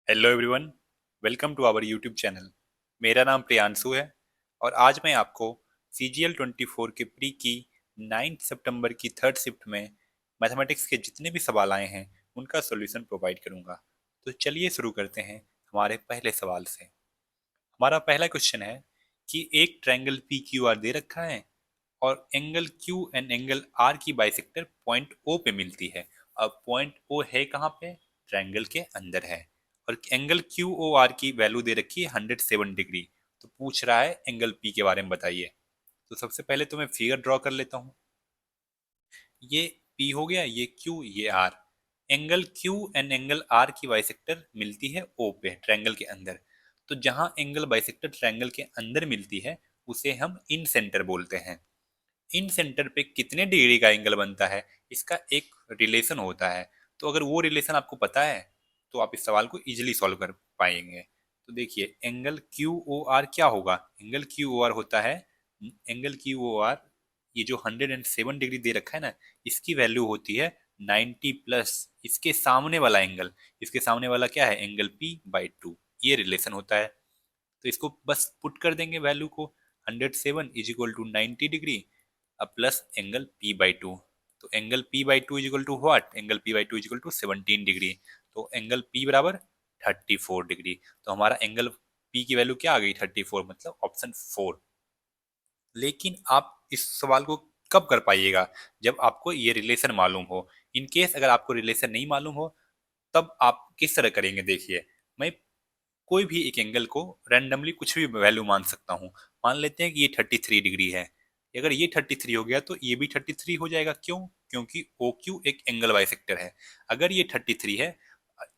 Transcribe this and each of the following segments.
Hello everyone, welcome to our YouTube channel. मेरा नाम प्रियांशु है और आज मैं आपको CGL 24 के प्री की 9 सितंबर की थर्ड शिफ्ट में मैथमेटिक्स के जितने भी सवाल आए हैं उनका सॉल्यूशन प्रोवाइड करूंगा। तो चलिए शुरू करते हैं हमारे पहले सवाल से। हमारा पहला क्वेश्चन है कि एक ट्रायंगल PQR दे रखा है और angle Q and angle R की बाइसेक्टर पॉइंट O पे मिलती है। अब पॉइंट O है कहाँ पे? ट्रायंगल के अंदर है। और एंगल QOR की वैल्यू दे रखी है 107 डिग्री। तो पूछ रहा है एंगल P के बारे में बताइए। तो सबसे पहले तो मैं फिगर ड्रॉ कर लेता हूँ। ये P हो गया, ये Q, ये R। Angle Q and angle R की बाइसेक्टर मिलती है O पे ट्रायंगल के अंदर। तो जहां एंगल बाइसेक्टर ट्रायंगल के अंदर मिलती है उसे हम इन सेंटर बोलते हैं। इन सेंटर पे कितने डिग्री का एंगल बनता है इसका एक रिलेशन होता है। तो अगर वो रिलेशन आपको पता है तो आप इस सवाल को इजीली सॉल्व कर पाएंगे। तो देखिए एंगल क्यू ओ आर क्या होगा। एंगल क्यू ओ आर होता है, एंगल क्यू ओ आर ये जो 107 डिग्री दे रखा है ना, इसकी वैल्यू होती है 90 प्लस इसके सामने वाला एंगल। इसके सामने वाला क्या है? Angle P/2। ये रिलेशन होता है। तो इसको बस पुट कर देंगे वैल्यू को। 107 इज इक्वल टू 90 डिग्री अब प्लस एंगल P/2। तो angle P/2 is equal to what? Angle P/2 is equal to 17 degree. तो एंगल P बराबर 34 डिग्री। तो हमारा एंगल P की वैल्यू क्या आ गई? 34, मतलब ऑप्शन 4। लेकिन आप इस सवाल को कब कर पाइएगा? जब आपको ये रिलेशन मालूम हो। इन केस अगर आपको रिलेशन नहीं मालूम हो तब आप किस तरह करेंगे? देखिए, मैं कोई भी एक एंगल को रैंडमली कुछ भी वैल्यू मान सकता हूँ। मान लेते हैं कि ये 33 डिग्री है। अगर ये 33 हो गया तो ये भी 33 हो जाएगा। क्यों? क्योंकि ओ क्यू एक एंगल बाइसेक्टर है। अगर ये 33 है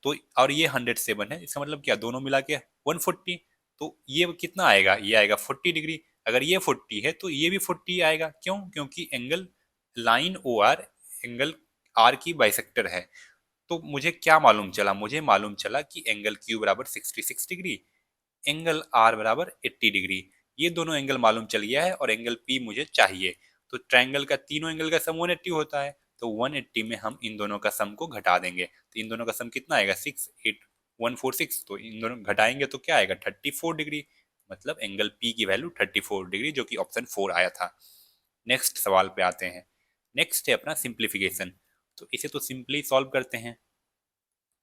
तो और ये 107 है, इसका मतलब क्या? दोनों मिला के 140। तो ये कितना आएगा? ये आएगा 40 डिग्री। अगर ये 40 है तो ये भी 40 आएगा। क्यों? क्योंकि angle line O R angle R की बाइसेक्टर है। तो मुझे क्या मालूम चला? मुझे मालूम चला कि एंगल क्यू बराबर 66 डिग्री, एंगल आर बराबर 80 डिग्री। ये दोनों एंगल मालूम चल गया है और एंगल पी मुझे चाहिए। तो ट्रायंगल का तीनों एंगल का सम 180 होता है। तो 180 में हम इन दोनों का सम को घटा देंगे। तो इन दोनों का सम कितना आएगा? 68146। तो इन दोनों घटाएंगे तो क्या आएगा? 34 डिग्री। मतलब एंगल पी की वैल्यू 34 डिग्री, जो कि ऑप्शन 4 आया था। नेक्स्ट सवाल पे आते हैं। नेक्स्ट है अपना सिंप्लीफिकेशन। तो इसे तो सिंपली सॉल्व करते हैं।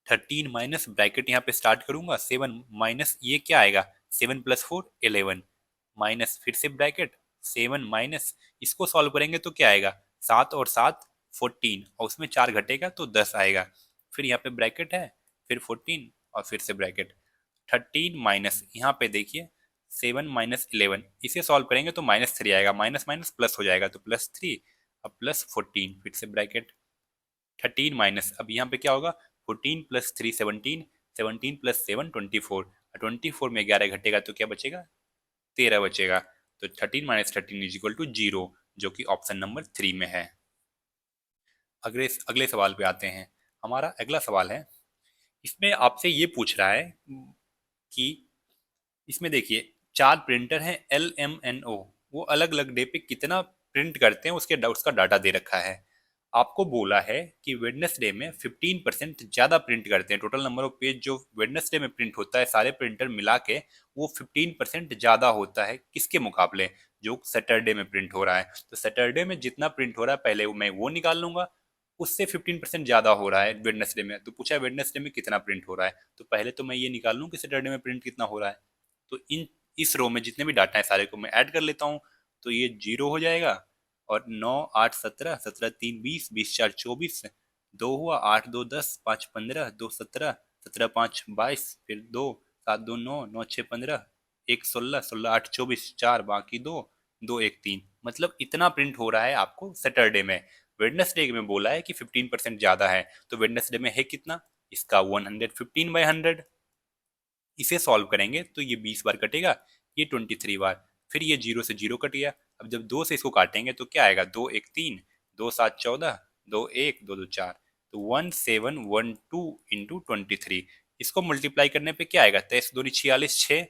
13 माइनस ब्रैकेट यहाँ पे स्टार्ट करूंगा। 7 माइनस ये क्या आएगा? 7 प्लस 4 11 माइनस फिर से ब्रैकेट 7 माइनस इसको सॉल्व करेंगे तो क्या आएगा? 7 और 7 14 और उसमें 4 घटेगा तो 10 आएगा। फिर यहाँ पे ब्रैकेट है, फिर 14 और फिर से ब्रैकेट। 13 माइनस यहाँ पे देखिए 7 माइनस 11 इसे सॉल्व करेंगे तो -3 आएगा। माइनस माइनस प्लस हो जाएगा तो +3। अब प्लस 14 फिर से ब्रैकेट। 13 माइनस अब यहाँ पे क्या होगा? 14 प्लस 3 17, 17 प्लस 7 24। 24 में 11 घटेगा तो क्या बचेगा? 13 बचेगा। तो 13 माइनस 13 इज इक्वल टू 0, जो कि ऑप्शन नंबर 3 में है। अगले अगले सवाल पे आते हैं। हमारा अगला सवाल है, इसमें आपसे ये पूछ रहा है कि इसमें देखिए 4 प्रिंटर हैं LMNO। वो अलग अलग डे पे कितना प्रिंट करते हैं उसके उसका डाटा दे रखा है। आपको बोला है कि वेडनेसडे में 15% ज़्यादा प्रिंट करते हैं। टोटल नंबर ऑफ पेज जो वेडनेसडे में प्रिंट होता है सारे प्रिंटर मिला के, वो 15% ज़्यादा होता है किसके मुकाबले? जो सैटरडे में प्रिंट हो रहा है। तो सैटरडे में जितना प्रिंट हो रहा है पहले मैं वो निकाल लूंगा। उससे 15% ज़्यादा हो रहा है वेडनेसडे में। तो पूछा है वेडनेसडे में कितना प्रिंट हो रहा है। तो पहले तो मैं ये निकाल लूँ कि सैटरडे में प्रिंट कितना हो रहा है। तो इन इस रो में जितने भी डाटा है सारे को मैं ऐड कर लेता हूँ। तो ये 0 हो जाएगा। और 9 8 17, 17 3 20, 20 4 24, 2 हुआ, 8 2 10, 5 15, 2 17, 17 5 22, फिर 2 7 2 9, 9 6 15, 1 16, 16 8 24, 4 बाकी 2, 2 1 3। मतलब इतना प्रिंट हो रहा है आपको सैटरडे में। वेडनेसडे में बोला है कि 15% ज्यादा है। तो वेडनेसडे में है कितना? इसका 115/100। इसे सॉल्व करेंगे तो ये 20 बार कटेगा, ये 23 बार, फिर ये 0 से 0 कट गया। अब जब 2 से इसको काटेंगे तो क्या आएगा? 2 1 3, 2 7 14, 2 1 2 2 4। तो 1712 इंटू 23। इसको मल्टीप्लाई करने पे क्या आएगा? 23 2 46 6।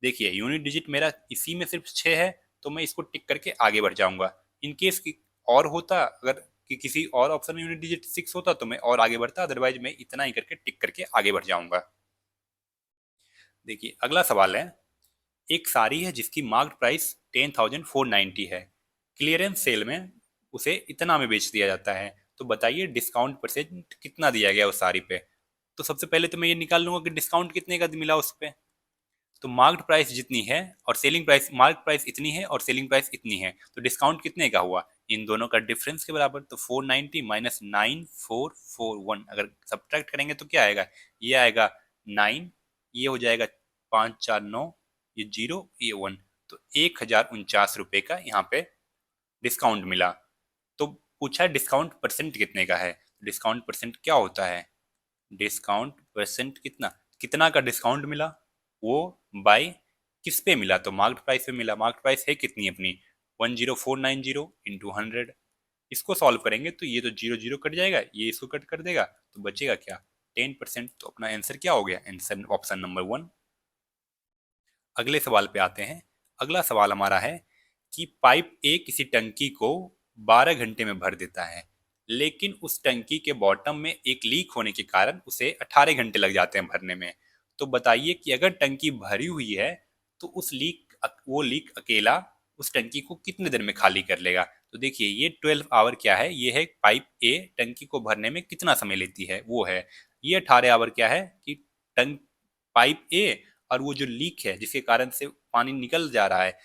देखिए यूनिट डिजिट मेरा इसी में सिर्फ 6 है। तो मैं इसको टिक करके आगे बढ़ जाऊंगा। इनकेस और होता, अगर कि किसी और ऑप्शन में यूनिट डिजिट 6 होता तो मैं और आगे बढ़ता, अदरवाइज मैं इतना ही करके टिक करके आगे बढ़ जाऊंगा। देखिए अगला सवाल है, एक साड़ी है जिसकी मार्केट प्राइस 10,490 है, क्लियरेंस सेल में उसे इतना में बेच दिया जाता है, तो बताइए डिस्काउंट परसेंट कितना दिया गया उस साड़ी पे। तो सबसे पहले तो मैं ये निकाल लूंगा कि डिस्काउंट कितने का मिला उस पे। तो मार्केट प्राइस जितनी है और सेलिंग प्राइस, मार्केट प्राइस इतनी है और सेलिंग प्राइस इतनी है, तो डिस्काउंट कितने का हुआ, इन दोनों का डिफरेंस के बराबर। तो 490 माइनस 9441 अगर सब्ट्रैक्ट करेंगे तो क्या आएगा, ये आएगा 9, ये हो जाएगा 549, ये 0, ये 1, तो 1,049 रुपये का यहाँ पे डिस्काउंट मिला। तो पूछा है डिस्काउंट परसेंट कितने का है, डिस्काउंट परसेंट क्या होता है, डिस्काउंट परसेंट कितना, कितना का डिस्काउंट मिला, वो बाय किस पे मिला, तो मार्केट प्राइस पे मिला। मार्केट प्राइस है कितनी अपनी, 10490 इंटू 100। इसको सॉल्व करेंगे तो ये तो जीरो जीरो कट जाएगा, ये इसको कट कर देगा, तो बचेगा क्या, 10%। तो अपना आंसर क्या हो गया, आंसर ऑप्शन नंबर 1। अगले सवाल पे आते हैं। अगला सवाल हमारा है कि पाइप ए किसी टंकी को 12 घंटे में भर देता है, लेकिन उस टंकी के बॉटम में एक लीक होने के कारण उसे 18 घंटे लग जाते हैं भरने में। तो बताइए कि अगर टंकी भरी हुई है तो वो लीक अकेला उस टंकी को कितने देर में खाली कर लेगा। तो देखिए ये 12 आवर क्या है, ये है पाइप ए टंकी को भरने में कितना समय लेती है वो है। ये 18 आवर क्या है कि टंक पाइप ए और वो जो लीक है जिसके कारण से पानी निकल जा रहा है,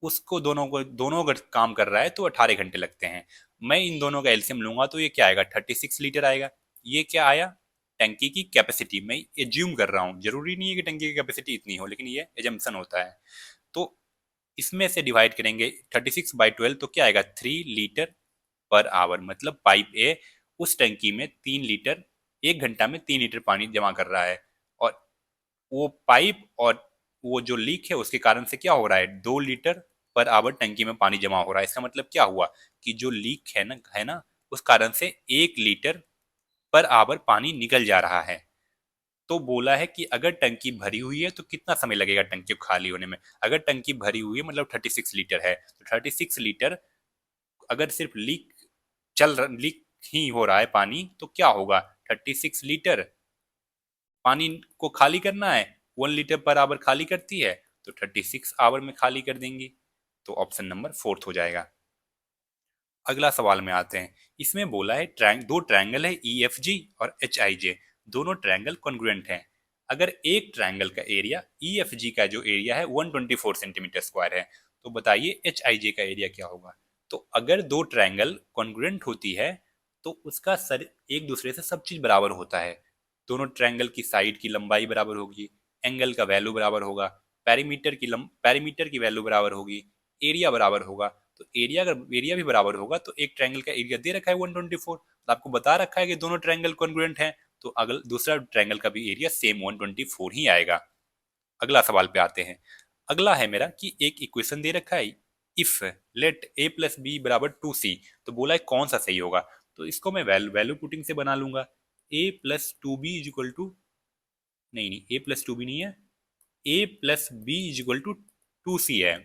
उसको दोनों अगर काम कर रहा है तो 18 घंटे लगते हैं। मैं इन दोनों का एलसीएम लूंगा तो ये क्या आएगा, 36 लीटर आएगा। ये क्या आया, टंकी की कैपेसिटी। मैं एज्यूम कर रहा हूँ, जरूरी नहीं है कि टंकी की कैपेसिटी इतनी हो, लेकिन ये एजम्पशन होता है। तो इसमें से डिवाइड करेंगे 36/12, तो क्या आएगा, 3 लीटर पर आवर। मतलब पाइप ए उस टंकी में 3 लीटर, 1 घंटा में 3 लीटर पानी जमा कर रहा है, और वो पाइप और वो जो लीक है उसके कारण से क्या हो रहा है, 2 लीटर पर आवर टंकी में पानी जमा हो रहा है। इसका मतलब क्या हुआ कि जो लीक है ना उस कारण से 1 लीटर पर आवर पानी निकल जा रहा है। तो बोला है कि अगर टंकी भरी हुई है तो कितना समय लगेगा टंकी को खाली होने में। अगर टंकी भरी हुई है मतलब 36 लीटर है, तो 36 लीटर अगर सिर्फ लीक ही हो रहा है पानी, तो क्या होगा, 36 लीटर पानी को खाली करना है, 1 लीटर पर आवर खाली करती है, तो 36 आवर में खाली कर देंगी। तो ऑप्शन नंबर 4 हो जाएगा। अगला सवाल में आते हैं। इसमें बोला है दो ट्रायंगल है ई एफ जी और एच आई जे, दोनों ट्रायंगल कॉन्ग्रुएंट हैं। अगर एक ट्रायंगल का एरिया ई एफ जी का जो एरिया है 124 सेंटीमीटर स्क्वायर है, तो बताइए एच आई जे का एरिया क्या होगा। तो अगर दो ट्रायंगल कॉन्ग्रुएंट होती है तो उसका सर एक दूसरे से सब चीज बराबर होता है। दोनों ट्रायंगल की साइड की लंबाई बराबर होगी, एंगल का वैल्यू बराबर होगा, पैरीमीटर की वैल्यू बराबर होगी, एरिया बराबर होगा। तो एरिया भी बराबर होगा, तो एक ट्रायंगल का एरिया दे रखा है 124, तो आपको बता रखा है कि दोनों ट्रायंगल कॉन्ग्रुएंट हैं, तो अगल दूसरा ट्रायंगल का भी एरिया सेम 124 ही आएगा। अगला सवाल पे आते हैं। अगला है मेरा कि एक इक्वेशन दे रखा है, if let A plus B बराबर 2c, तो बोला है कौन सा सही होगा। तो इसको मैं वैल्यू पुटिंग से बना लूंगा, A plus two B is equal to, नहीं नहीं ए प्लस टू बी नहीं है, A plus B is equal to 2c है।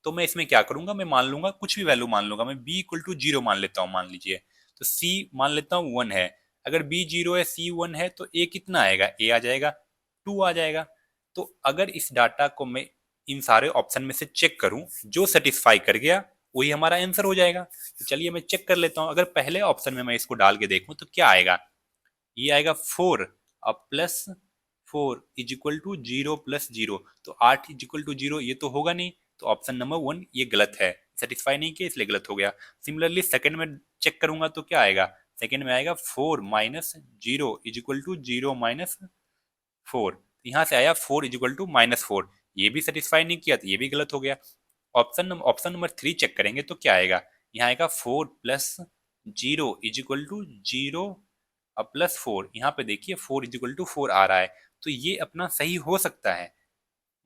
तो मैं इसमें क्या करूंगा, मैं मान लूंगा कुछ भी वैल्यू मान लूंगा, मैं b इक्वल टू 0 मान लेता हूँ, मान लीजिए। तो c मान लेता हूँ 1 है। अगर b 0 है c 1 है तो a कितना आएगा, a आ जाएगा 2 आ जाएगा। तो अगर इस डाटा को मैं इन सारे ऑप्शन में से चेक करूं, जो सेटिस्फाई कर गया वही हमारा आंसर हो जाएगा। तो चलिए मैं चेक कर लेता हूं। अगर पहले ऑप्शन में मैं इसको डाल के देखूं तो क्या आएगा, ये आएगा 4 अब plus 4 is equal to 0 plus 0, तो 8 इज इक्वल टू 0, ये तो होगा नहीं। तो ऑप्शन नंबर 1 ये गलत है, सेटिस्फाई नहीं किया इसलिए गलत हो गया। सिमिलरली सेकंड में चेक करूंगा तो क्या आएगा, सेकंड में आएगा 4 minus 0 is equal to 0 minus 4, यहाँ से आया 4 इज इक्वल टू -4, ये भी सेटिस्फाई नहीं किया तो ये भी गलत हो गया। ऑप्शन नंबर 3 चेक करेंगे तो क्या आएगा, यहाँ आएगा 4 प्लस 0 इज इक्वल टू 0 अब प्लस 4, यहाँ पे देखिए 4 इज इक्वल टू 4 आ रहा है, तो ये अपना सही हो सकता है।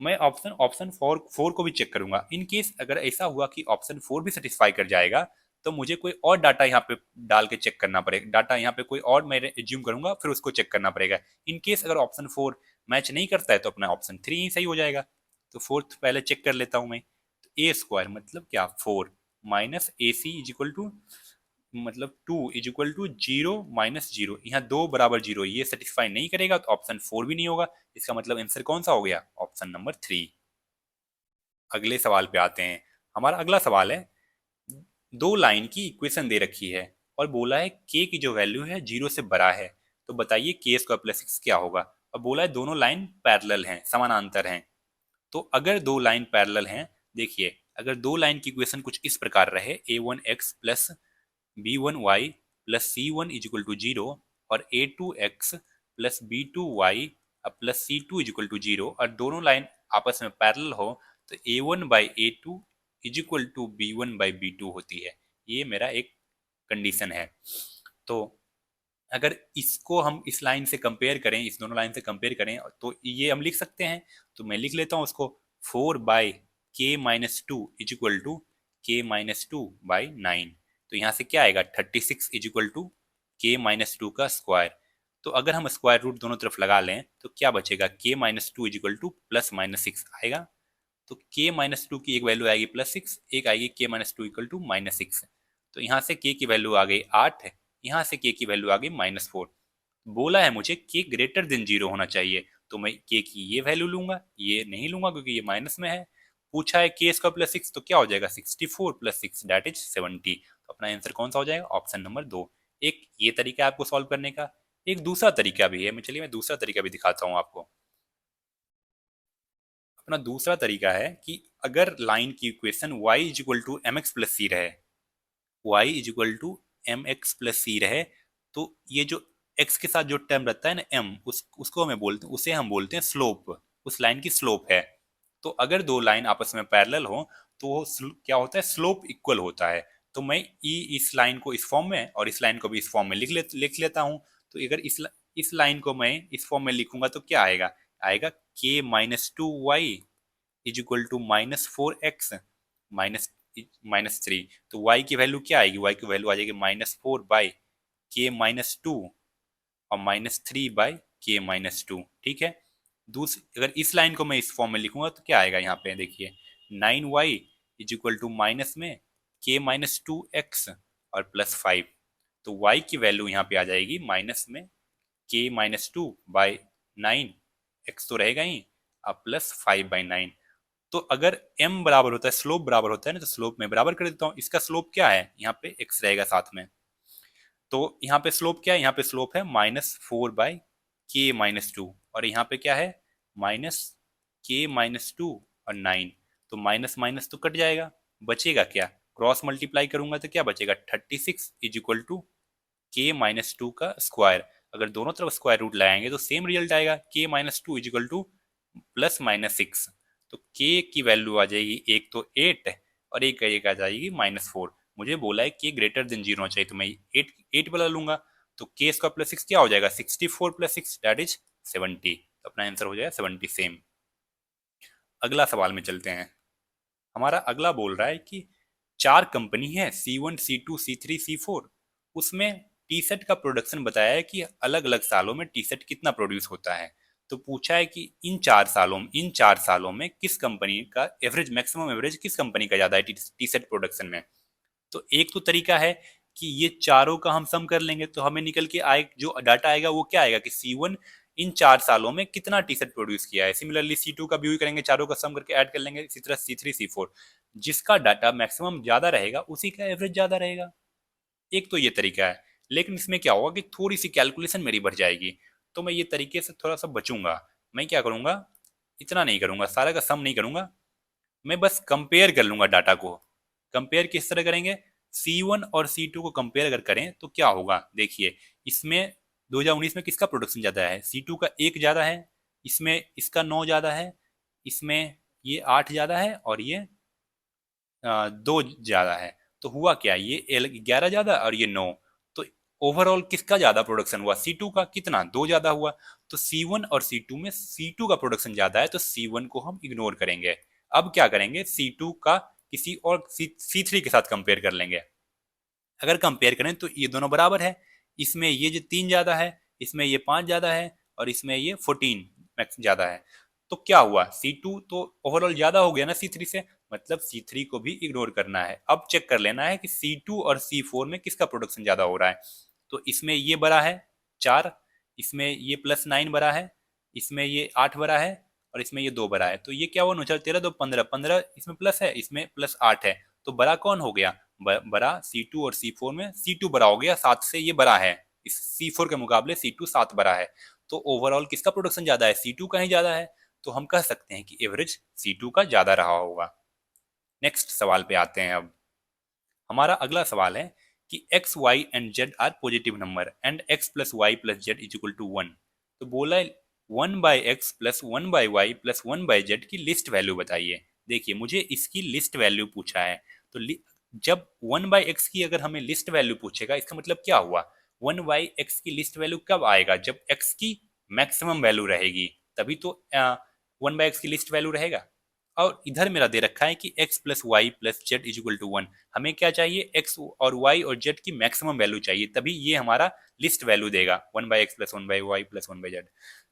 मैं ऑप्शन ऑप्शन फोर को भी चेक करूंगा। इन केस अगर ऐसा हुआ कि ऑप्शन 4 भी सेटिस्फाई कर जाएगा, तो मुझे कोई और डाटा यहाँ पे डाल के चेक करना पड़ेगा, डाटा यहाँ पे कोई और मैं एज्यूम करूंगा फिर उसको चेक करना पड़ेगा। इन केस अगर ऑप्शन 4 मैच नहीं करता है तो अपना ऑप्शन 3 ही सही हो जाएगा। तो फोर्थ पहले चेक कर लेता हूँ मैं। तो ए स्क्वायर मतलब क्या, 4 minus A C is equal to मतलब 2 = 0 - 0, यहाँ 2 = 0 ये सेटिस्फाई नहीं करेगा तो ऑप्शन 4 भी नहीं होगा। इसका मतलब आंसर कौन सा हो गया? Option number 3। अगले सवाल पे आते हैं। हमारा अगला सवाल है, दो लाइन की इक्वेशन दे रखी है और बोला है के की जो वैल्यू है 0 से बड़ा है, तो बताइए के स्क्वायर प्लस एक्स क्या होगा। और बोला है दोनों लाइन पैरेलल हैं, समानांतर हैं। तो अगर दो लाइन पैरेलल हैं, देखिए अगर दो लाइन की इक्वेशन कुछ इस प्रकार रहे, a1x plus b1y plus c1 is equal to 0 और a2x plus b2y plus c2 is equal to 0 और दोनों लाइन आपस में पैरेलल हो, तो a1 by a2 is equal to b1 by b2 होती है। ये मेरा एक कंडीशन है। तो अगर इसको हम इस लाइन से कंपेयर करें, इस दोनों लाइन से कंपेयर करें, तो ये हम लिख सकते हैं। तो मैं लिख लेता हूँ उसको, 4/k-2 is equal to k-2/9। तो यहाँ से क्या आएगा? 36 इज इक्वल टू k-2 का स्क्वायर। तो अगर हम स्क्वायर रूट दोनों तरफ लगा लें तो क्या बचेगा? k-2 इज इक्वल टू +-6 आएगा। तो k-2 की एक वैल्यू आएगी +6, एक आएगी k-2 इक्वल टू -6। तो यहाँ से k की वैल्यू आ गई 8, यहाँ से k की वैल्यू आ गई -4। बोला है मुझे k ग्रेटर देन 0 होना चाहिए, तो मैं k की ये वैल्यू लूंगा, ये नहीं लूंगा क्योंकि ये माइनस में है। पूछा है k स्क्वायर प्लस 6, तो क्या हो जाएगा? 64 + 6 दैट इज 70। तो अपना आंसर कौन सा हो जाएगा? Option number 2। एक ये तरीका है आपको सॉल्व करने का। एक दूसरा तरीका भी है, मैं दूसरा तरीका भी दिखाता हूँ आपको। अपना दूसरा तरीका है कि अगर लाइन की equation y is equal to M X plus C रहे, y is equal to M X plus C रहे, तो ये जो x के साथ जो टर्म रहता है ना m, उसको हमें बोलते हैं, उसे हम बोलते हैं स्लोप। उस लाइन की स्लोप है। तो अगर दो लाइन आपस में पैरेलल हो तो वो क्या होता है? स्लोप इक्वल होता है। तो मैं इस लाइन को इस फॉर्म में और इस लाइन को भी इस फॉर्म में लिख लेता हूँ। तो अगर इस लाइन को मैं इस फॉर्म में लिखूंगा तो क्या आएगा? आएगा k-2y is equal to -4x -3। तो y की वैल्यू क्या आएगी? y की वैल्यू आ जाएगी -4/k-2 और -3/k-2। ठीक है। दूसरी अगर इस लाइन को मैं इस फॉर्म में लिखूंगा तो क्या आएगा? यहाँ पे देखिए 9y is equal to minus में k-2x और +5। तो y की वैल्यू यहाँ पे आ जाएगी माइनस में k-2/9, x तो रहेगा ही, अब +5/9। तो अगर m बराबर होता है, स्लोप बराबर होता है ना, तो स्लोप में बराबर कर देता हूँ। इसका स्लोप क्या है? यहाँ पे x रहेगा साथ में। तो यहाँ पे स्लोप क्या है? यहाँ पे स्लोप है -4/k-2 और यहाँ पे क्या है? -k-2 और 9। तो माइनस माइनस तो कट जाएगा, बचेगा क्या? क्रॉस मल्टीप्लाई करूंगा तो क्या बचेगा? 36 इज इक्वल टू k-2 का स्क्वायर। अगर दोनों तरफ स्क्वायर रूट लगाएंगे तो सेम रिजल्ट आएगा, k-2 इज इक्वल टू +-6। तो k की वैल्यू आ जाएगी, एक तो 8 और एक आ जाएगी -4। मुझे बोला है k ग्रेटर देन 0 होना चाहिए, तो मैं 8 वाला लूंगा। तो k स्क्वायर प्लस 6 क्या हो जाएगा? 64 + 6 दैट इज 70। तो अपना आंसर हो जाएगा 70 सेम। अगला सवाल में चलते हैं। हमारा अगला बोल रहा है कि 4 कंपनी है, C1 C2 C3 C4। उसमें टी शर्ट का प्रोडक्शन बताया है कि अलग अलग सालों में टी शर्ट कितना प्रोड्यूस होता है। तो पूछा है कि इन चार सालों में किस कंपनी का एवरेज, मैक्सिमम एवरेज किस कंपनी का ज्यादा है टी शर्ट प्रोडक्शन में। तो एक तो तरीका है कि ये चारों का हम सम कर लेंगे, तो हमें निकल के आए जो डाटा आएगा वो क्या आएगा कि C1 इन 4 सालों में कितना टी शर्ट प्रोड्यूस किया है। सिमिलरली C2 का भी वही करेंगे, चारों का सम करके ऐड कर लेंगे। इसी तरह C3 C4, जिसका डाटा मैक्सिमम ज्यादा रहेगा उसी का एवरेज ज्यादा रहेगा। एक तो ये तरीका है, लेकिन इसमें क्या होगा कि थोड़ी सी कैलकुलेशन मेरी बढ़ जाएगी। तो मैं ये तरीके से थोड़ा सा बचूंगा। मैं क्या करूंगा, इतना नहीं करूंगा, सारा का सम नहीं करूंगा, मैं बस कंपेयर कर लूंगा डाटा को। कंपेयर किस तरह करेंगे? C1 और C2 को कंपेयर अगर करें तो क्या होगा? देखिए इसमें 2019 में किसका प्रोडक्शन ज्यादा है? C2 का 1 ज्यादा है, इसमें इसका 9 ज्यादा है, इसमें ये 8 ज्यादा है और ये 2 ज्यादा है। तो हुआ क्या? ये 11 ज्यादा और ये 9। तो ओवरऑल किसका ज्यादा प्रोडक्शन हुआ? C2 का। कितना? 2 ज्यादा हुआ। तो C1 और C2 में C2 का प्रोडक्शन ज्यादा है, तो C1 को हम इग्नोर करेंगे। अब क्या करेंगे? C2 का किसी और C3 के साथ कंपेयर कर लेंगे। अगर कंपेयर करें तो ये दोनों बराबर है। इसमें ये जो 3 ज्यादा है, इसमें ये 5 ज्यादा है और इसमें ये 14 मैक्स ज्यादा है। तो क्या हुआ? C2 तो ओवरऑल ज्यादा हो गया ना C3 से, मतलब C3 को भी इग्नोर करना है। अब चेक कर लेना है कि C2 और C4 में किसका प्रोडक्शन ज़्यादा हो रहा है। तो इसमें ये बड़ा है 4, इसमें ये +9 बड़ा है, इसमें ये 8 बड़ा है और इसमें ये 2 बड़ा है। तो ये क्या हुआ, 9 13 2 15, 15 इसमें प्लस है, इसमें +8 है। तो बड़ा कौन हो गया, बड़ा C2 और C4 में C2 बड़ा हो गया, 7 से ये बड़ा है। इस C4 के मुकाबले C2 7 बड़ा है। तो ओवरऑल किसका प्रोडक्शन ज्यादा है, C2 का ही ज्यादा है। तो हम कह सकते हैं कि एवरेज C2 का ज्यादा रहा होगा। नेक्स्ट सवाल पे आते हैं। अब हमारा अगला सवाल है कि x, y and z are positive number and x plus Y plus Z is equal to 1। तो बोला है 1/x plus 1/y plus 1/z की लिस्ट वैल्यू बताइए। देखिए मुझे इसकी लिस्ट वैल्यू पूछा है। तो जब 1/x की अगर हमें लिस्ट वैल्यू पूछेगा, इसका मतलब क्या हुआ, 1/x की लिस्ट वैल्यू कब आएगा, जब x की मैक्सिमम वैल्यू रहेगी, तभी तो 1/x की लिस्ट वैल्यू रहेगा। और इधर मेरा दे रखा है कि x plus Y plus Z is equal to 1। हमें क्या चाहिए, x और y और z की मैक्सिमम वैल्यू चाहिए, तभी ये हमारा लिस्ट वैल्यू देगा 1/x plus 1/y plus 1/z।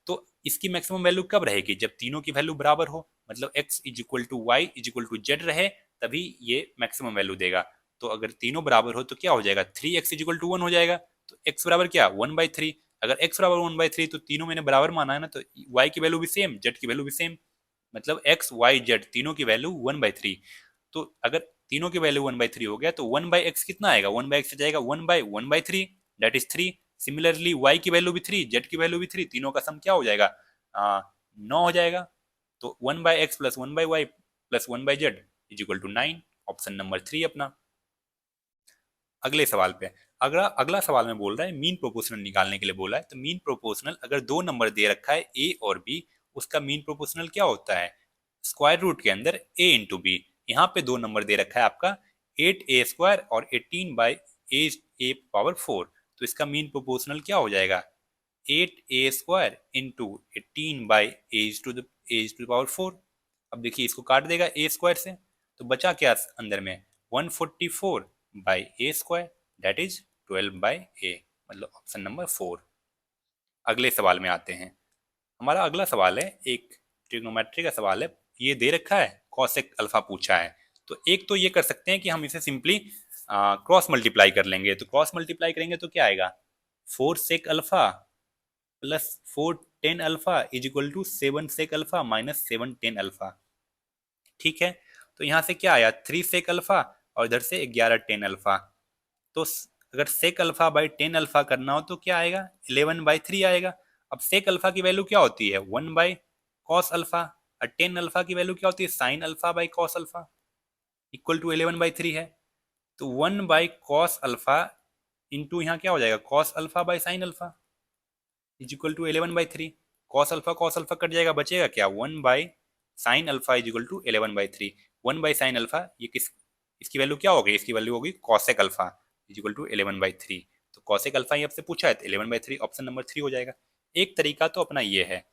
तो इसकी मैक्सिमम वैल्यू कब रहेगी, जब तीनों की वैल्यू बराबर हो, मतलब x is equal to Y is equal to Z रहे, तभी ये मैक्सिमम वैल्यू देगा। तो अगर तीनों बराबर हो तो क्या हो जाएगा, 3x इज इक्वल टू 1 हो जाएगा। तो x बराबर क्या, 1/3। अगर x बराबर 1/3 तो तीनों मैंने बराबर माना है ना, तो y की वैल्यू भी सेम, z की वैल्यू भी सेम, मतलब x y z तीनों की वैल्यू 1/3। तो अगर तीनों की वैल्यू 1/3 हो गया तो 1/x कितना आएगा, 1/x जाएगा 1/1/3 दैट इज 3। सिमिलरली y की वैल्यू भी 3, z की वैल्यू भी 3, तीनों का सम क्या हो जाएगा, 9 हो जाएगा। तो 1/x plus 1/y plus 1/z is equal to 9, option number 3 अपना। अगले सवाल पे, अगला अगला सवाल में बोल रहा है मीन प्रोपोर्शनल निकालने के लिए बोला है। तो मीन प्रोपोर्शनल, अगर दो नंबर दे रखा है a और b, उसका मीन प्रोपोर्शनल क्या होता है, स्क्वायर रूट के अंदर a इंटू बी। यहाँ पे दो नंबर दे रखा है आपका 8a² और 18/a⁴। तो इसका मीन प्रोपोर्शनल क्या हो जाएगा, 8a² इंटू 18/a⁴। अब देखिए इसको काट देगा a² से, तो बचा क्या अंदर में, 144/a², दैट इज 12/a, मतलब ऑप्शन नंबर 4। अगले सवाल में आते हैं। हमारा अगला सवाल है एक ट्रिग्नोमेट्री का सवाल है। ये दे रखा है कॉसेक अल्फा पूछा है। तो एक तो ये कर सकते हैं कि हम इसे सिंपली क्रॉस मल्टीप्लाई कर लेंगे। तो क्रॉस मल्टीप्लाई करेंगे तो क्या आएगा, 4 sec alpha plus 4 10 alpha is equal to 7 sec alpha minus 7 10 alpha. ठीक है, तो यहाँ से क्या आया, 3 सेक अल्फा और इधर से 11 10 अल्फा। तो अगर सेक अल्फा बाई 10 अल्फा करना हो तो क्या आएगा, 11/3 आएगा। अब सेक अल्फा की वैल्यू क्या होती है, 1/cos अल्फा, और 10 अल्फा की वैल्यू क्या होती है, sine alpha by cos alpha, equal to 11/3 है। तो 1/cos अल्फा इंटू यहाँ क्या हो जाएगा, cos alpha by sine alpha is equal to 11/3। cos alpha cut जाएगा, बचेगा क्या, 1/sin alpha is equal to 11/3। 1/sin alpha ये किस, इसकी वैल्यू क्या होगी, इसकी वैल्यू होगी cosec alpha is equal to 11/3। तो cosec अल्फा ही आपसे पूछा है, तो 11/3 ऑप्शन नंबर 3 हो जाएगा। एक तरीका तो अपना ये है।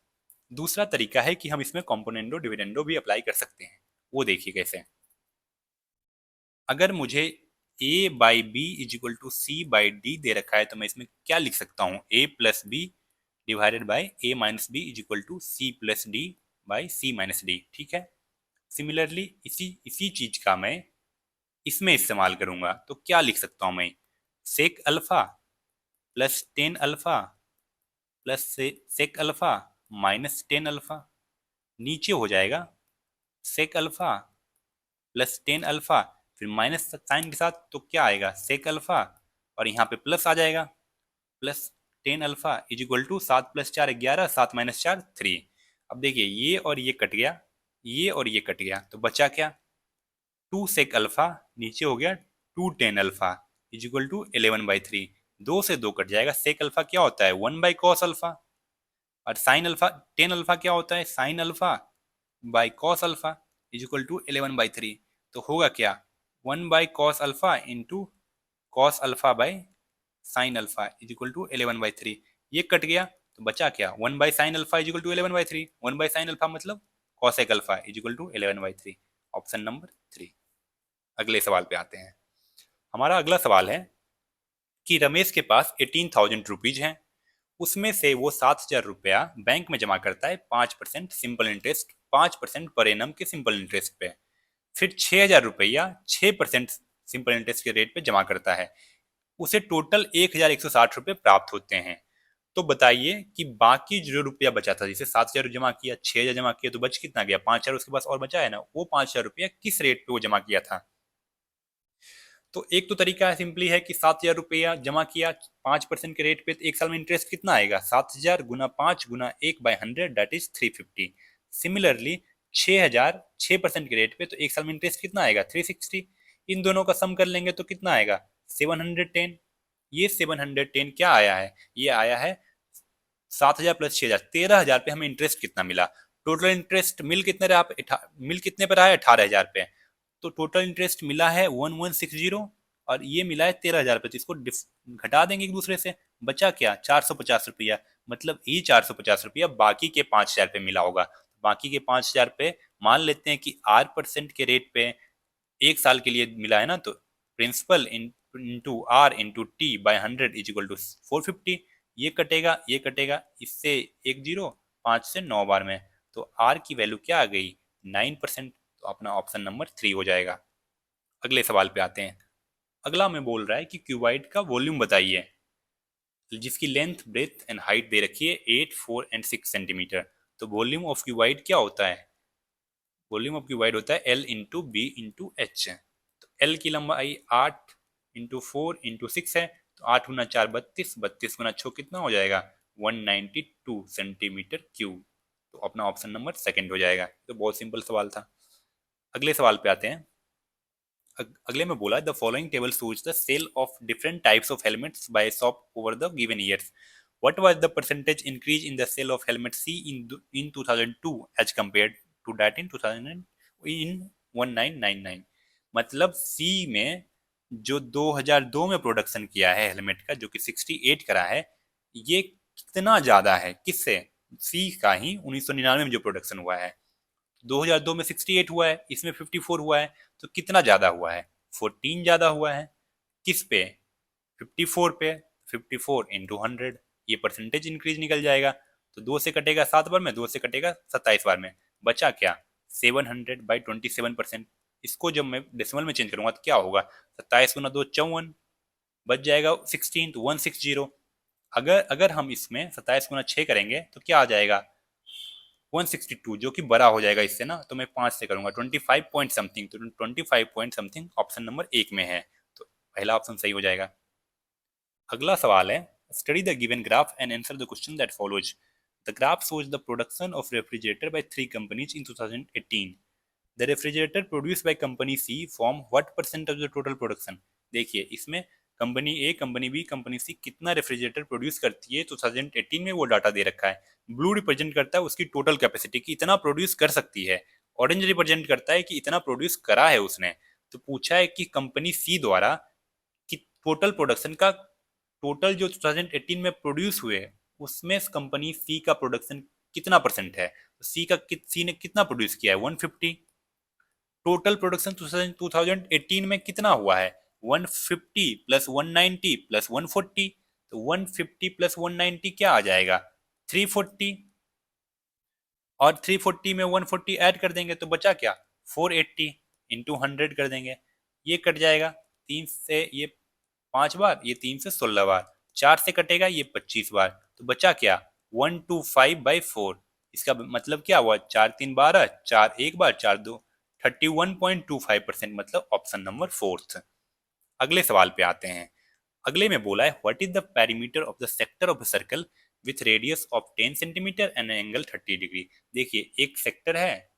दूसरा तरीका है कि हम इसमें कॉम्पोनेंडो डिविडेंडो भी अप्लाई कर सकते हैं। वो देखिए कैसे, अगर मुझे a/b is equal to c/d दे रखा है, तो मैं इसमें क्या लिख सकता हूँ, a plus B divided by a minus B is equal to c plus D by c minus D. ठीक है, सिमिलरली इसी इसी चीज का मैं इसमें इस्तेमाल करूंगा। तो क्या लिख सकता हूं मैं, sec alpha plus 10 alpha plus sec alpha minus 10 alpha, नीचे हो जाएगा सेक अल्फा प्लस 10 अल्फा, फिर माइनस साइन के साथ, तो क्या आएगा सेक अल्फा और यहाँ पे प्लस आ जाएगा, plus 10 alpha is equal to 7 + 4 11, 7 - 4 3। अब देखिए ये और ये कट गया, ये और ये कट गया, तो बचा क्या, 2 सेक अल्फा, नीचे हो गया 2 10 अल्फा इज इक्वल टू 11/3। 2 से 2 कट जाएगा, सेक अल्फा क्या होता है, 1/cos अल्फा, और साइन अल्फा 10 अल्फा क्या होता है, sine alpha by cos alpha is equal to 11/3। तो होगा क्या, 1/cos alpha into cos alpha by sine alpha is equal to 11/3। ये कट गया, तो बचा क्या, 1/sin alpha is equal to 11/3। 1/sin alpha मतलब cosec alpha is equal to 11/3, option number 3। अगले सवाल पे आते हैं। हमारा अगला सवाल है कि रमेश के पास 18,000 रुपीज हैं, उसमें से वो 7,000 रुपया बैंक में जमा करता है 5% सिंपल इंटरेस्ट, 5% पर एनम के सिंपल इंटरेस्ट पे। फिर 6,000 रुपया 6% सिंपल इंटरेस्ट के रेट पे जमा करता है, उसे टोटल 1,160 रुपये प्राप्त होते हैं। तो बताइए कि बाकी जो रुपया बचा था, जैसे 7,000 जमा किया, 6,000 जमा किया, तो बच कितना गया? 5,000 उसके पास और बचा है ना, वो 5,000 रुपया किस रेट पे वो जमा किया था? तो एक तो तरीका है, सिंपली है कि 7,000 रुपया जमा किया 5% के रेट पे, तो एक साल में इंटरेस्ट कितना आएगा? 7,000 गुना 5 गुना 1/100 दैट इज 350। सिमिलरली 6,000 6% के रेट पे, तो एक साल में इंटरेस्ट कितना आएगा? 360। इन दोनों का सम कर लेंगे तो कितना आएगा? 710। ये 710 क्या आया है? ये आया है 7,000 प्लस 6,000, 13,000 पे हमें इंटरेस्ट कितना मिला? टोटल इंटरेस्ट मिल कितने पर आया? 18,000 पे। तो टोटल इंटरेस्ट मिला है 1160, और ये मिला है 13,000 पे, तो इसको घटा देंगे एक दूसरे से। बचा क्या? 450 रुपया। मतलब ये 450 रुपया बाकी के 5,000 पे मिला होगा। बाकी के 5,000 पे मान लेते हैं कि R% के रेट पे एक साल के लिए मिला है ना, तो principal into R into T by 100 is equal to 450। ये कटेगा, ये कटेगा, इससे एक जीरो, 5 से 9 बार में, तो आर की वैल्यू क्या आ गई? 9%। तो अपना ऑप्शन नंबर 3 हो जाएगा। अगले सवाल पे आते हैं। अगला में बोल रहा है कि क्यूबाइड का वॉल्यूम बताइए, जिसकी लेंथ, ब्रेथ एंड हाइट दे रखी है 8, 4 एंड 6 सेंटीमीटर। तो वॉल्यूम ऑफ क्यूबाइड क्या होता है? वॉल्यूम ऑफ क्यूबाइड होता है L into B into H. तो एल की लंबाई 8 इंटू 4 इंटू 6 है, तो 8 गुना 4 32, 32 गुना 6 कितना हो जाएगा? 192 सेंटीमीटर क्यूब। तो अपना ऑप्शन नंबर सेकंड हो जाएगा। तो बहुत सिंपल सवाल था। अगले सवाल पे आते हैं। अगले में बोला the following table shows the sale of different types of helmets by shop over the given years. What was the percentage increase in the sale of helmet C in 2002 as compared to that in 2000 in 1999? मतलब C में जो 2002 में production किया है helmet का, जो कि 68 करा है, ये कितना ज्यादा है किससे? C का ही 1999 में जो प्रोडक्शन हुआ है, 2002 में 68 हुआ है, इसमें 54 हुआ है, तो कितना ज्यादा हुआ है? 14 ज्यादा हुआ है। किस पे? 54 पे। 54 इंटू 100, ये परसेंटेज इंक्रीज निकल जाएगा। तो 2 से कटेगा 7 बार में, 2 से कटेगा 27 बार में, बचा क्या? 700/27%। इसको जब मैं डेसिमल में चेंज करूंगा तो क्या होगा? 27 गुना 2 54, बच जाएगा 16, तो 160। अगर अगर हम इसमें 27 गुना 6 करेंगे तो क्या आ जाएगा? 162, जो कि बड़ा हो जाएगा इससे ना, तो मैं 5 से करूंगा 25 पॉइंट समथिंग, तो 25 पॉइंट समथिंग ऑप्शन नंबर 1 में है। तो पहला ऑप्शन सही हो जाएगा। अगला सवाल है, study the given graph and answer the question that follows. The graph shows the production of refrigerator by 3 companies in 2018। The refrigerator produce by company C form what percent of the total production? देखिए इसमें company A, company B, company C कितना refrigerator produce करती है 2018 में, वो data दे रखा है। Blue represent करता है उसकी टोटल कैपेसिटी की इतना प्रोड्यूस कर सकती है, ऑरेंज रिप्रेजेंट करता है कि इतना प्रोड्यूस करा है उसने। तो पूछा है कि कंपनी सी द्वारा कि टोटल प्रोडक्शन का, टोटल जो 2018 में प्रोड्यूस हुए उसमें कंपनी सी का प्रोडक्शन कितना परसेंट है? सी ने कितना प्रोड्यूस किया है? 150। टोटल प्रोडक्शन 2018 में कितना हुआ है? 150 प्लस 190 प्लस 140, तो 150 प्लस 190 क्या आ जाएगा? 340। और 340 में 140 ऐड कर देंगे तो बचा क्या? 480 इंटू 100 कर देंगे, ये कट जाएगा। 3 से ये 5 बार, ये 3 से 16 बार, 4 से कटेगा ये 25 बार, तो बचा क्या? 125/4। इसका मतलब क्या हुआ? 4×3 = 12, 4 1 बार, 4 2 31.25%, मतलब ऑप्शन नंबर 4। अगले सवाल पे आते हैं। अगले में बोला है what is the perimeter of the sector of a circle with radius of 10 centimetre and angle 30 degree. देखिए एक सेक्टर है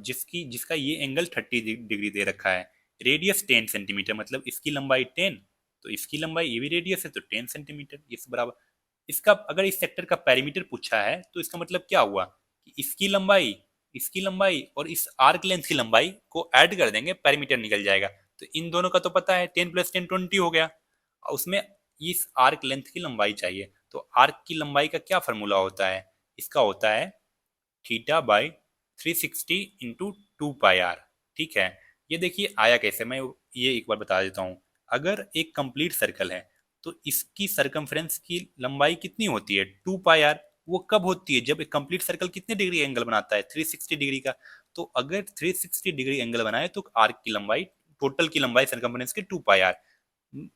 जिसकी जिसका ये एंगल 30 डिग्री दे रखा है, रेडियस 10 सेंटीमीटर, मतलब इसकी लंबाई 10, तो इसकी लंबाई, ये भी रेडियस है तो 10 सेंटीमीटर, इस बराबर। इसका अगर इस सेक्टर का पेरीमीटर पूछा है तो इसका मतलब क्या हुआ कि इसकी लंबाई और इस आर्क लेंथ की लंबाई को ऐड कर देंगे, पेरीमीटर निकल जाएगा। तो इन दोनों का तो पता है, 10 + 10 20 हो गया, और उसमें इस आर्क लेंथ की लंबाई चाहिए। तो आर्क की लंबाई का क्या फॉर्मूला होता है? इसका होता है θ/360 × 2πr। ठीक है, ये देखिए आया कैसे, मैं ये एक बार बता देता हूँ। अगर एक कंप्लीट सर्कल है तो इसकी सरकमफ्रेंस की लंबाई कितनी होती है? 2πr। वो कब होती है? जब एक कंप्लीट सर्कल कितने डिग्री एंगल बनाता है? 360 डिग्री का। तो अगर 360 डिग्री एंगल बनाए तो आर्क की लंबाई, टोटल की लंबाई सरकमफेरेंस की 2 पाई आर।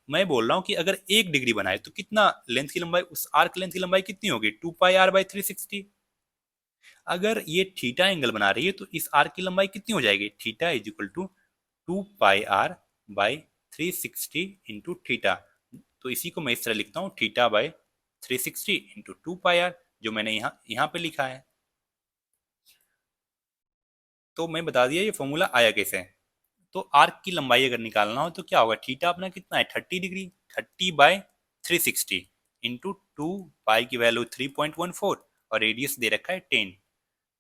मैं बोल रहा हूँ कि अगर 1 डिग्री बनाए तो कितना लेंथ की लंबाई, उस आर्क लेंथ की लंबाई कितनी होगी, 2 पाई आर बाई 360। अगर ये थीटा एंगल बना रही है तो इस आर्क की लंबाई कितनी हो जाएगी, theta is equal to 2 pi R by 360 into theta. तो इसी को मैं इस तरह लिखता हूँ, theta by 360 into 2 pi R, जो मैंने यहाँ पे लिखा है। तो मैं बता दिया ये फॉर्मूला आया कैसे। तो आर्क की लंबाई अगर निकालना हो तो क्या होगा, थीटा अपना कितना है 30 डिग्री, 30/360 इंटू 2 पाई की वैल्यू 3.14 और रेडियस दे रखा है 10।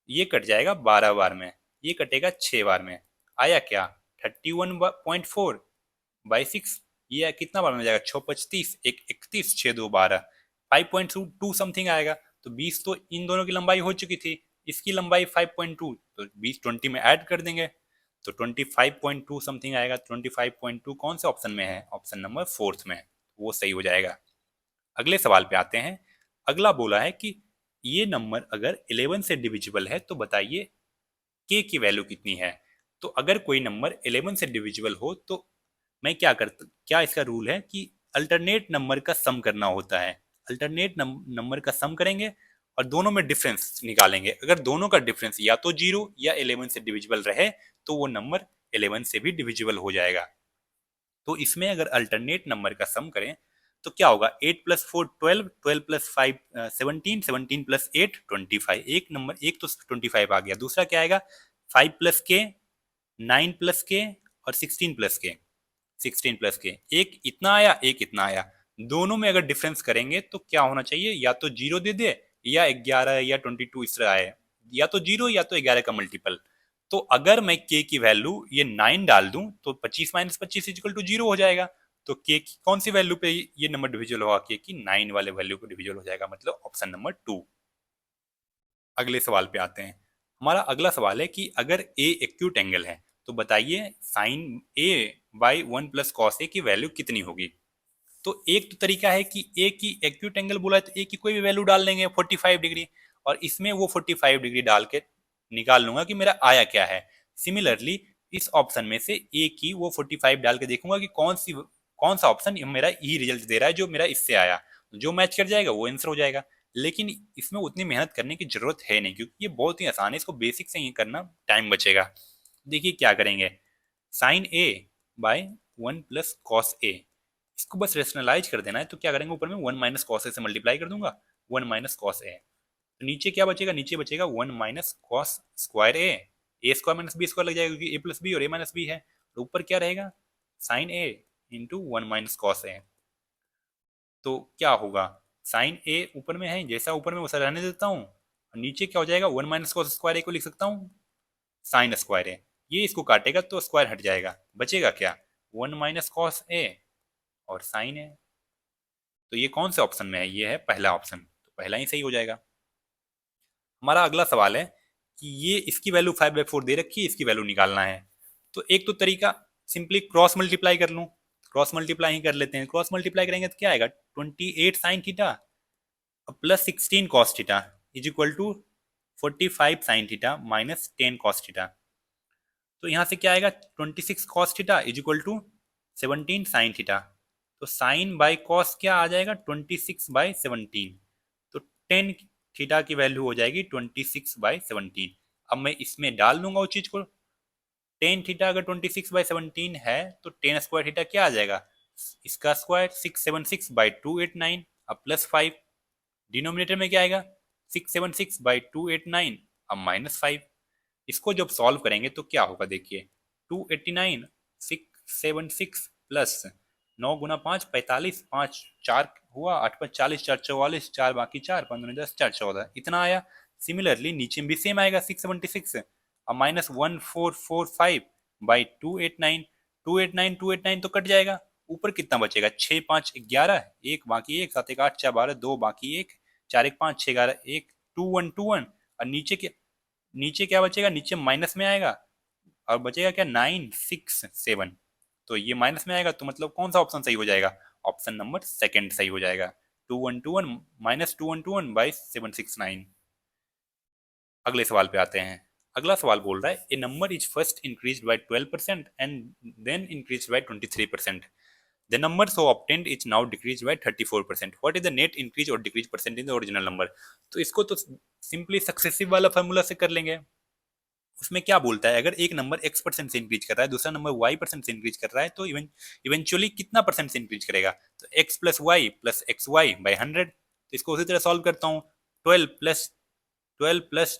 ये कट जाएगा 12 बार में, ये कटेगा 6 बार में, आया क्या 31.4/6। ये कितना बार में जाएगा, 6 25 एक 31 6 2 12, 5.2 समथिंग आएगा। तो 20 तो इन दोनों की लंबाई हो चुकी थी, इसकी लंबाई 5.2, तो 20 20 में ऐड कर देंगे तो 25.2 समथिंग आएगा। 25.2 कौन से ऑप्शन में है, ऑप्शन नंबर 4 में, वो सही हो जाएगा। अगले सवाल पे आते हैं। अगला बोला है कि ये नंबर अगर 11 से डिविजिबल है तो बताइए के की वैल्यू कितनी है। तो अगर कोई नंबर 11 से डिविजिबल हो तो मैं क्या इसका रूल है कि अल्टरनेट नंबर का सम करना होता है। अल्टरनेट नंबर का सम करेंगे और दोनों में डिफरेंस निकालेंगे। अगर दोनों का डिफरेंस या तो 0 या 11 से डिविजिबल रहे तो वो नंबर 11 से भी डिविजिबल हो जाएगा। तो इसमें अगर अल्टरनेट नंबर का सम करें तो क्या होगा, 8 + 4 12, 12 + 5 17, 17 + 8 25। एक नंबर, एक तो 25 आ गया, दूसरा क्या आएगा 5 + k, 9 + k और 16 + k, 16 + k। एक इतना आया, एक इतना आया। दोनों में अगर डिफरेंस करेंगे तो क्या होना चाहिए, या तो 0 दे दे या 11 या 22 इस तरह आए, या तो 0 या तो 11 का मल्टीपल। तो अगर मैं k की वैल्यू ये 9 डाल दूं तो 25 - 25 = 0 हो जाएगा। तो k की कौन सी वैल्यू पे ये नंबर डिविजिबल होगा, k की 9 वाले वैल्यू को डिविजिबल हो जाएगा, मतलब ऑप्शन नंबर 2। अगले सवाल पे आते हैं। हमारा अगला सवाल है कि अगर a एक्यूट एंगल है तो बताइए sine a by 1 + cos a की वैल्यू कितनी होगी। तो एक तो तरीका है कि a की एक्यूट एंगल बोला है तो a की कोई भी वैल्यू डाल देंगे 45 डिग्री, और इसमें वो 45 डिग्री डाल के निकाल लूंगा कि मेरा आया क्या है। सिमिलरली इस ऑप्शन में से a की वो 45 डाल के देखूंगा कि कौन सा ऑप्शन मेरा ई रिजल्ट दे रहा है, जो मेरा इससे आया, जो मैच कर जाएगा वो आंसर हो जाएगा। लेकिन इसमें उतनी मेहनत करने की जरूरत है नहीं, क्योंकि ये बहुत ही आसान है, इसको बेसिक से ही करना, टाइम बचेगा। देखिए क्या करेंगे, sign A bye 1 + cos a, इसको बस रेशनलाइज कर देना है। तो क्या करेंगे, ऊपर में 1 - cos a से मल्टीप्लाई कर दूंगा, 1 - cos a। तो नीचे क्या बचेगा, नीचे बचेगा 1 - cos square a square - b square लग जाएगा क्योंकि a + b और a - b है। तो ऊपर क्या रहेगा, sign a into 1 - cos a। तो क्या होगा, साइन ए ऊपर में है, जैसा ऊपर में वैसा रहने देता हूँ, नीचे क्या हो जाएगा 1 - cos स्क्वायर ए को लिख सकता हूँ साइन स्क्वायर ए। ये इसको काटेगा तो स्क्वायर हट जाएगा, बचेगा क्या 1 - cos ए और साइन ए। तो ये कौन से ऑप्शन में है, ये है पहला ऑप्शन, तो पहला ही सही हो जाएगा। हमारा अगला सवाल है कि ये इसकी वैल्यू 5/4 दे रखी है, इसकी वैल्यू निकालना है। तो एक तो तरीका सिंपली क्रॉस मल्टीप्लाई कर लूँ, क्रॉस मल्टीप्लाई ही कर लेते हैं। क्रॉस मल्टीप्लाई करेंगे तो क्या आएगा 28 sine theta plus 16 cos theta is equal to 45 sine theta minus 10 cos theta. तो यहाँ से क्या आएगा 26 cos theta is equal to 17 sine theta. तो साइन बाई कॉस क्या आ जाएगा 26/17। तो 10 थीटा की वैल्यू हो जाएगी 26/17। अब मैं इसमें डाल दूंगा उस चीज को, 10 थीटा अगर 26/17 है तो 10 स्क्वायर थीटा क्या आ जाएगा, इसका स्क्वायर 676/289, अब प्लस 5, डिनोमिनेटर में क्या आएगा 676/289, अब -5। इसको जब सॉल्व करेंगे तो क्या होगा, देखिए 289, 676 प्लस 9 गुना 5 45, 5 4 हुआ, 8 5 40, 4 44, 4 बाकी 4 15 10 4 14 इतना आया। सिमिलरली नीचे भी सेम आएगा 676 और -1445/289, 289 तो कट जाएगा, ऊपर कितना बचेगा 6 5 11, एक बाकी 1 7 1 8 4 12, 2 बाकी 1 4 1 5 6 11 1 2 1 2 1। और नीचे क्या बचेगा, नीचे माइनस में आएगा और बचेगा क्या 9 6 7। तो ये माइनस में आएगा तो मतलब कौन सा ऑप्शन सही हो जाएगा, ऑप्शन नंबर सेकंड सही हो जाएगा, 2121 - 2121/769। अगले सवाल पे आते हैं। अगला सवाल बोल रहा है a number is first increased by 12% and then increased by 23%. The number so obtained is now decreased by 34%. What is the net increase or decrease percent in the original number? तो इसको तो सिंपली सक्सेसिव वाला formula से कर लेंगे. उसमें क्या बोलता है, अगर एक नंबर x% से इंक्रीज कर रहा है, दूसरा नंबर y% से इंक्रीज कर रहा है, तो इवेंचुअली कितना परसेंट से इंक्रीज करेगा? तो x plus Y plus X Y by 100. तो इसको उसी तरह सॉल्व करता हूँ. 12 प्लस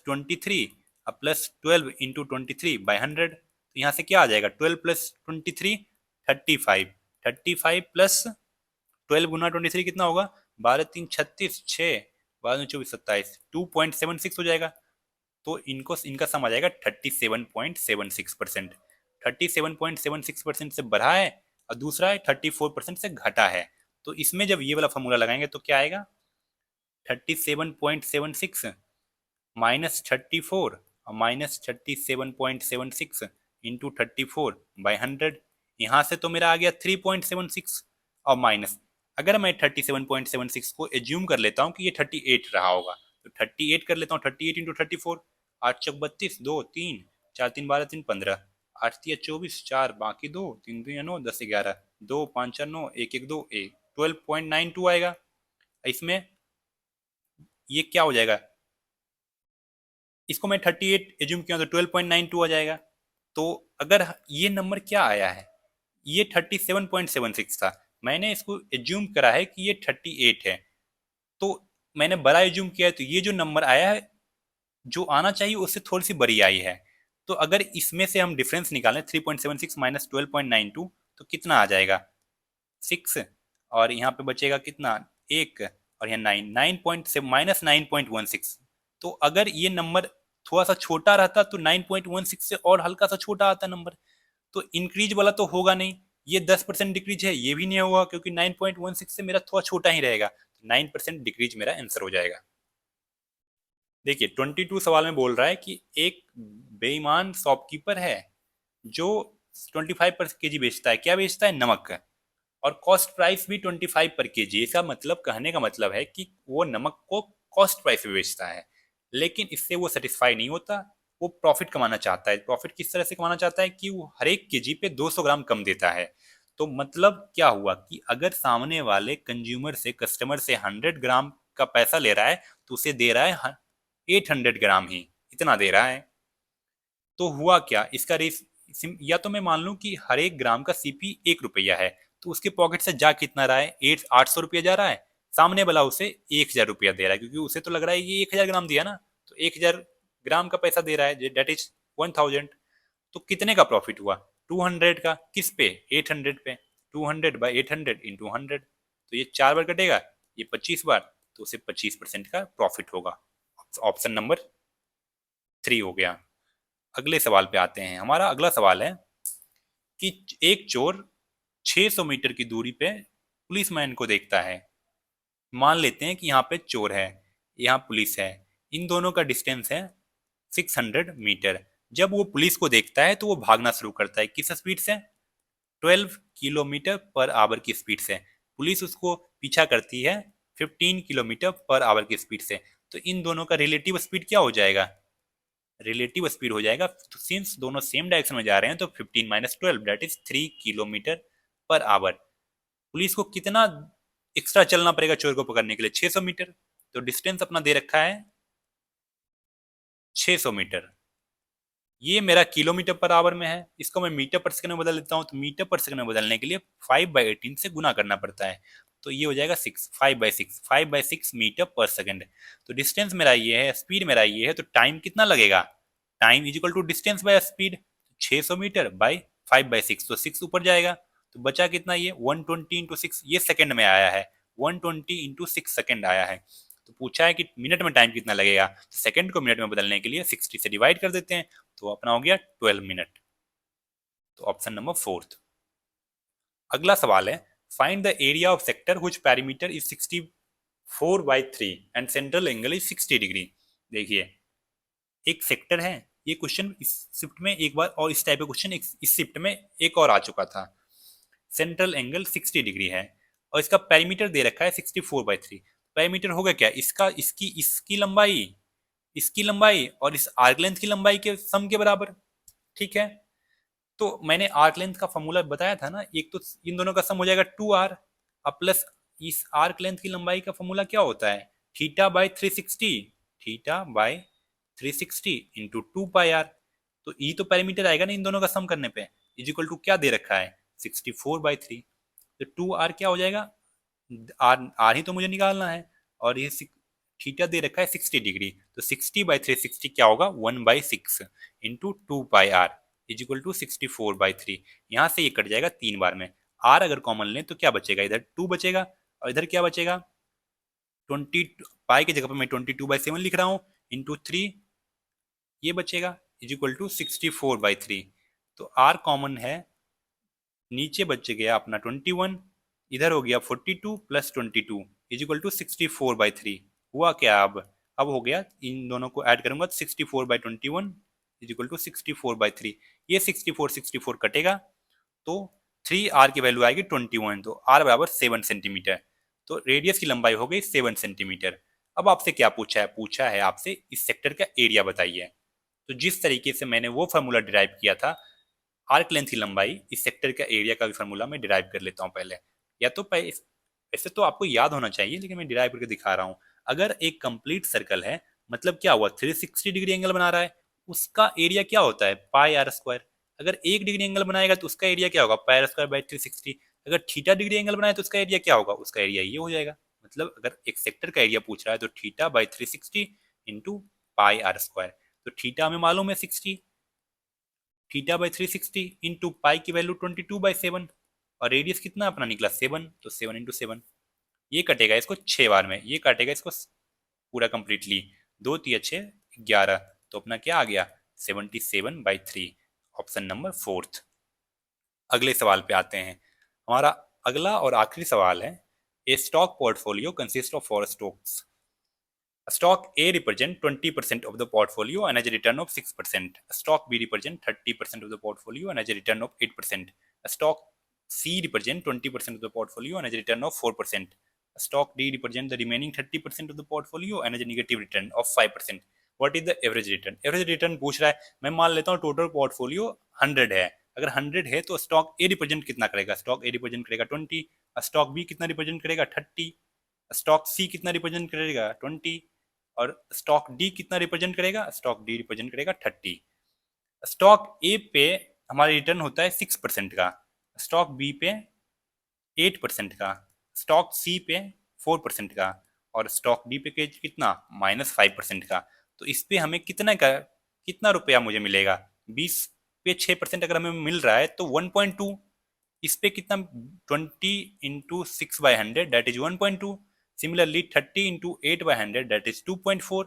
23 प्लस 12 इंटू 23 बाई 100. तो यहाँ से क्या आ जाएगा? 12 प्लस 23 35. 35 प्लस 12 गुना 23 कितना होगा? 12×3 = 36, 6 12×24 = 27, 2.76 हो जाएगा. तो इनका सम आ जाएगा 37.76%. 37.76% से बढ़ा है और दूसरा है 34% से घटा है. तो इसमें जब ये वाला फॉर्मूला लगाएंगे तो क्या आएगा? 37.76 माइनस 34 और माइनस 37.76 इंटू 34/100. यहाँ से तो मेरा आ गया 3.76 और माइनस, अगर मैं 37.76 को एज्यूम कर लेता हूँ कि ये 38 रहा होगा, तो 38 कर लेता हूँ. 38 इंटू 34, 8×4 = 32, 2 3 4 3 12 3 15, 8 3 24, 4 बाकी 2 3 2 9 10 11, 2 5 4 9 1 1 2 1, 12.92 आएगा. इसमें ये क्या हो जाएगा? इसको मैं 38 एज्यूम किया तो 12.92 आ जाएगा. तो अगर ये नंबर क्या आया है, ये 37.76 था, मैंने इसको एज्यूम करा है कि ये 38 है, तो मैंने बड़ा एज्यूम किया है, तो ये जो नंबर आया है जो आना चाहिए उससे थोड़ी सी बड़ी आई है. तो अगर इसमें से हम डिफरेंस निकालें 3.76 माइनस 12.92, तो कितना आ जाएगा? 6. और यहाँ पे बचेगा कितना? 1. और यहाँ 9, 9 माइनस 9.16. तो अगर ये नंबर थोड़ा सा छोटा रहता तो 9.16 से और हल्का सा छोटा आता नंबर. तो इंक्रीज वाला तो होगा नहीं, ये 10% डिक्रीज है, ये भी नहीं होगा क्योंकि 9.16 से मेरा थोड़ा छोटा ही रहेगा. 9% डिक्रीज मेरा आंसर हो जाएगा. देखिए 22 सवाल में बोल रहा है कि एक बेईमान शॉपकीपर है जो 25 पर केजी बेचता है. क्या बेचता है? नमक. और कॉस्ट प्राइस भी 25 पर केजी. इसका मतलब, कहने का मतलब है कि वो नमक को कॉस्ट प्राइस पे बेचता है, लेकिन इससे वो सेटिस्फाई नहीं होता, वो प्रॉफिट कमाना चाहता है. प्रॉफिट किस तरह से कमाना चाहता है कि वो हर एक केजी पे 200 ग्राम कम देता है. तो मतलब क्या हुआ कि अगर सामने वाले कंज्यूमर से, कस्टमर से 100 ग्राम का पैसा ले रहा है, तो उसे दे रहा है 800 ग्राम ही, इतना दे रहा है. तो हुआ क्या इसका रेस? या तो मैं मान लूं कि हर एक ग्राम का सीपी 1 रुपया है, तो उसके पॉकेट से जा कितना रहा है? 800 रुपया जा रहा है. सामने वाला उसे 1000 रुपया दे रहा है, क्योंकि उसे तो लग रहा है ये 1000 ग्राम दिया ना, तो 1000 ग्राम का पैसा दे रहा है, डेट इज 1000. तो कितने का प्रॉफिट हुआ? 200 का. किस पे? 800 पे. 200/800 इंटू 100. तो ये 4 बार कटेगा, ये 25 बार, तो उसे 25% का प्रॉफिट होगा. ऑप्शन नंबर 3 हो गया. अगले सवाल पे आते हैं. हमारा अगला सवाल है कि एक चोर 600 मीटर की दूरी पे पुलिसमैन को देखता है. मान लेते हैं कि यहाँ पे चोर है, यहाँ पुलिस है, इन दोनों का डिस्टेंस है 600 मीटर. जब वो पुलिस को देखता है तो वो भागना शुरू करता है. किस स्पीड से? 12 किलोमीटर पर आवर की स्पीड से. पुलिस उसको पीछा करती है 15 किलोमीटर पर आवर की स्पीड से. तो इन दोनों का रिलेटिव स्पीड क्या हो जाएगा? रिलेटिव स्पीड हो जाएगा, तो सिंस दोनों सेम डायरेक्शन में जा रहे हैं तो 15 minus 12 that is 3 kilometre per hour. Police को कितना एक्स्ट्रा चलना पड़ेगा चोर को पकड़ने के लिए? 600 मीटर. तो डिस्टेंस अपना दे रखा है 600 मीटर. ये मेरा किलोमीटर पर आवर में है, इसको मैं मीटर पर सेकंड में बदल देता हूँ. तो मीटर पर सेकंड में बदलने के लिए 5/18 से गुना करना पड़ता है. तो ये हो जाएगा 6, 5/6 मीटर पर सेकंड. तो डिस्टेंस मेरा ये है, स्पीड मेरा ये है, तो टाइम कितना लगेगा? Time is equal to distance by speed. 600 metre by 5/6, तो 6 ऊपर जाएगा. तो बचा कितना? ये 120 इंटू 6, ये सेकंड में आया है. 120 इंटू 6 सेकंड आया है. तो पूछा है कि मिनट में टाइम कितना लगेगा, तो सेकंड को मिनट में बदलने के लिए 60 से डिवाइड कर देते हैं, तो अपना हो गया 12 मिनट. तो ऑप्शन नंबर 4. अगला सवाल है find the area of sector which perimeter is 64/3 and central angle is 60 degree. देखिए एक सेक्टर है, ये क्वेश्चन इस शिफ्ट में एक बार और इस टाइप का क्वेश्चन इस शिफ्ट में एक और आ चुका था. सेंट्रल एंगल 60 डिग्री है और इसका पेरीमीटर दे रखा है 64/3. पेरीमीटर होगा क्या? इसका इसकी इसकी लंबाई इसकी लंबाई और इस आर्क लेंथ की लंबाई के सम के बराबर। ठीक है, तो मैंने आर्क लेंथ का फॉर्मूला बताया था ना, एक तो इन दोनों का सम हो जाएगा 2r, अब प्लस इस आर्क लेंथ की लंबाई का फॉर्मूला क्या होता है, theta by 360, theta by 360 into 2 pi R. तो ई तो पैरामीटर आएगा ना इन दोनों का सम करने पे, इज इक्वल टू क्या दे रखा है 64/3। तो 2r क्या हो जाएगा, आर आर ही तो मुझे निकालना है, और ये थीटा दे रखा है 60 डिग्री, तो 60/360 क्या होगा 1/6 into 2 pi R is equal to 64/3। यहाँ से ये कट जाएगा 3 बार में, आर अगर कॉमन लें तो क्या बचेगा, इधर 2 बचेगा और इधर क्या बचेगा 20, पाई की जगह पर मैं 22/7 लिख रहा हूँ इंटू 3, ये बचेगा इज इक्वल टू 64/3। तो आर कॉमन है, नीचे बच गया अपना 21, इधर हो गया 42 प्लस 22 इज इक्वल टू 64/3। हुआ क्या, अब हो गया, इन दोनों को ऐड करूंगा तो 64/21 इज इक्वल टू 64/3। ये 64 कटेगा तो 3r की वैल्यू आएगी 21, तो r बराबर 7 सेंटीमीटर। तो रेडियस की लंबाई हो गई 7 सेंटीमीटर। अब आपसे क्या पूछा है आपसे इस सेक्टर का एरिया बताइए। तो जिस तरीके से मैंने वो फार्मूला डिराइव किया था, आर्क लेंथ की लंबाई, इस सेक्टर का एरिया का भी फार्मूला मैं डिराइव कर लेता हूँ पहले। या तो ऐसे तो आपको याद होना चाहिए, लेकिन मैं डिराइव करके दिखा रहा हूँ। अगर एक कंप्लीट सर्कल है, मतलब क्या हुआ 360 डिग्री एंगल बना रहा है, उसका एरिया क्या होता है πr²। अगर 1 डिग्री एंगल बनाएगा तो उसका एरिया क्या होगा πr²/360। अगर थीटा डिग्री एंगल बनाए तो उसका एरिया क्या होगा, उसका एरिया ये हो जाएगा। मतलब अगर एक सेक्टर का एरिया पूछ रहा है तो θ/360 इंटू πr²। तो थीटा हमें मालूम है 60, θ/360 इंटू पाई की वैल्यू 22/7, और रेडियस कितना अपना निकला 7, तो 7 इंटू 7। ये कटेगा इसको 6 बार में, ये काटेगा इसको पूरा कंप्लीटली, 2 × 3 = 6 11, तो अपना क्या आ गया 77/3, ऑप्शन नंबर 4। अगले सवाल पे आते हैं। हमारा अगला और आखिरी सवाल है, a stock portfolio consist of 4 stocks. Stock A represent 20% of the portfolio and has a return of 6%. Stock B represent 30% of the portfolio and has a return of 8%. Stock C represent 20% of the portfolio and has a return of 4%. Stock D represent the remaining 30% of the portfolio and has a negative return of 5%. What is the average return? Average return पूछ रहा है, मैं मान लेता हूँ total portfolio 100 है। अगर 100 है तो स्टॉक ए रिप्रेजेंट कितना करेगा, स्टॉक ए रिप्रेजेंट करेगा 20, स्टॉक बी कितना रिप्रेजेंट करेगा 30, स्टॉक सी कितना रिप्रेजेंट करेगा 20, और स्टॉक डी कितना रिप्रेजेंट करेगा, स्टॉक डी रिप्रेजेंट करेगा 30। स्टॉक ए पे हमारा रिटर्न होता है 6% का, स्टॉक बी पे 8% का, स्टॉक सी पे 4% का, और स्टॉक डी पे कितना -5% का। तो इस पे हमें कितना रुपया मुझे मिलेगा, 20 पे 6% अगर हमें मिल रहा है तो 1.2, इस पे कितना 20 into 6/100 that is 1.2। Similarly 30 into 8/100 that is 2.4।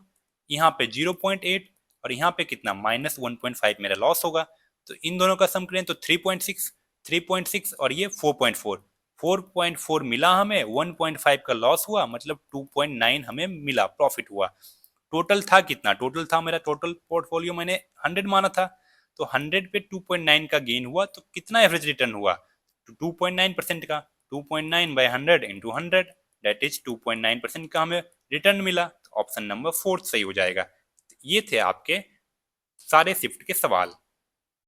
यहाँ पे 0.8 और यहाँ पे कितना -1.5 मेरा लॉस होगा। तो इन दोनों का सम करें तो 3.6 और ये 4.4, 4.4 मिला हमें, 1.5 का लॉस हुआ, मतलब 2.9 हमें मिला, प्रॉफिट हुआ। टोटल था कितना, टोटल था मेरा, टोटल पोर्टफोलियो मैंने 100 माना था, तो 100 पे 2.9 का गेन हुआ, तो कितना एवरेज रिटर्न हुआ, तो 2.9% का, 2.9/100 इंटू 100 दैट इज 2.9% का हमें रिटर्न मिला। तो ऑप्शन नंबर 4 सही हो जाएगा। ये थे आपके सारे शिफ्ट के सवाल।